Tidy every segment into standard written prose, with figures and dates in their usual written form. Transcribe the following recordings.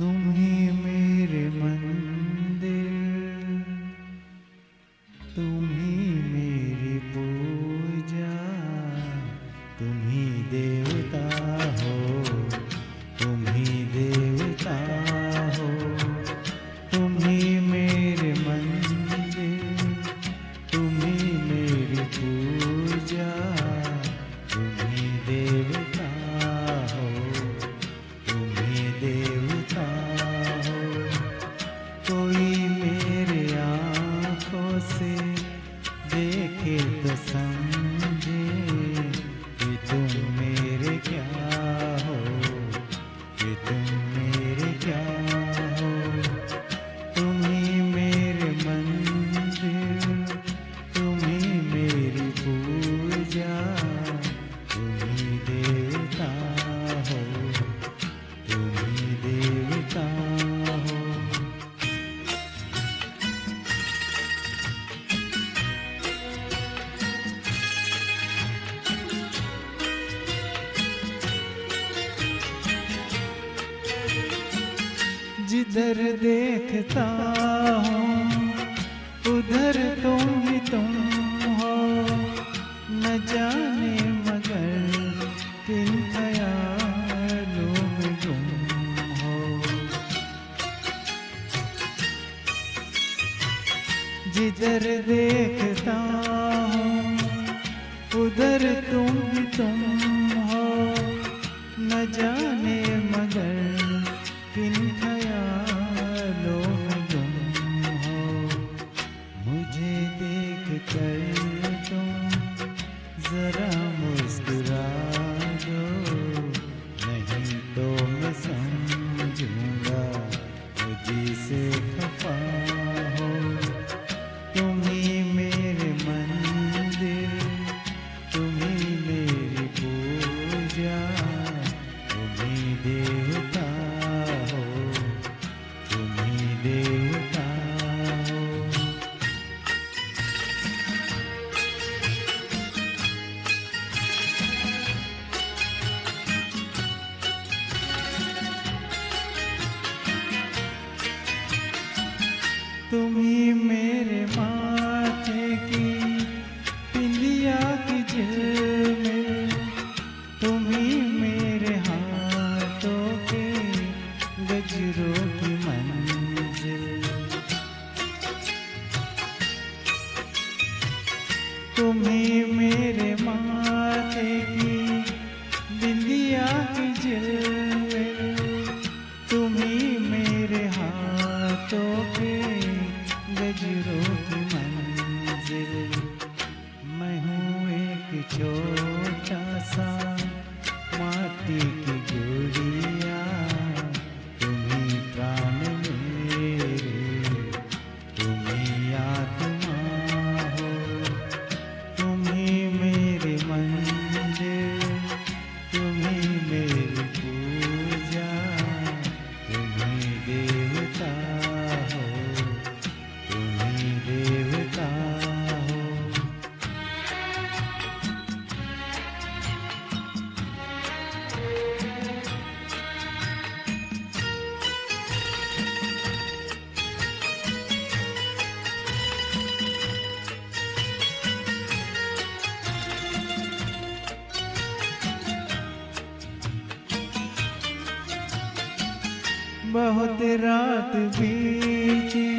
तुम ही मेरे मंदिर, तुम ही मेरी पूजा, तुम ही देवता हो, तुम ही देवता हो। तुम ही मेरे मंदिर, तुम ही मेरी पूजा, तुम ही देवता हो, तुम ही देवता हो। कोई मेरे आँखों से देखे तो समझे कि तुम मेरे क्या हो, कि तुम मेरे क्या हो। तुम ही मेरे मंदिर, तुम ही मेरी पूजा, तुम ही देवता हो, तुम ही देवता हो। जिधर देखता हूँ उधर तुम हो, न जाने मगर किन ख्यालों में गुम हो। जिधर देखता हूँ उधर तुम हो, न जाने मगर किन ख्यालों में गुम हो। मुझे देख कर तुम जरा मुस्कुरा दो, नहीं तो मैं समझूंगा मुझसे खफा हो। तुम ही मेरे मंदिर, तुम ही मेरी पूजा, तुम ही देवता हो, तुम ही देवता हो। तुम ही मेरे माथे की बिंदिया की झिलमिल, तुम ही मेरे हाथों के गजरों की मंजिल। तुम ही मेरे माथे की बिंदिया की झिलमिल, तुम ही मेरे हाथों के गजरों की मंजिल। मैं हूँ एक छोटा सा माटी की गुड़िया, तुम ही प्राण मेरे, तुम ही आत्मा हो। तुम ही मेरे मंदिर, तुम ही मेरी पूजा, तुम ही देवता हो, तुम ही देवता हो। बहुत रात बीती,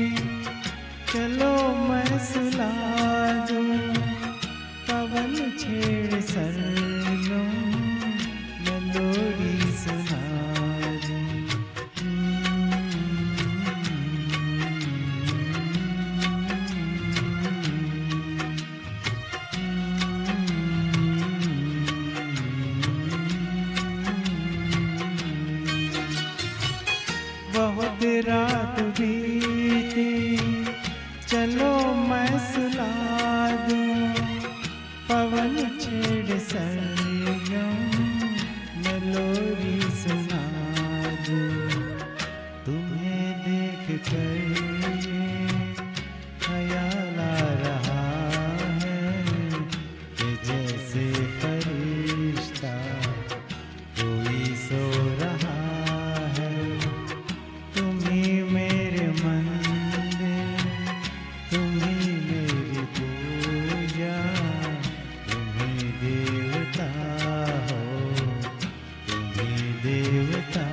चलो मैं सुला दूं, पवन छेड़ सरलों मैं लोरी सुना दूं। बहुत रात बीती, चलो मैं सुला दूं, पवन छेड़ सरगम मैं लोरी सुना दूं। तुम्हें देख कर ये ख्याल आ रहा है कि जैसे फरिश्ता कोई सो रहा है। देवता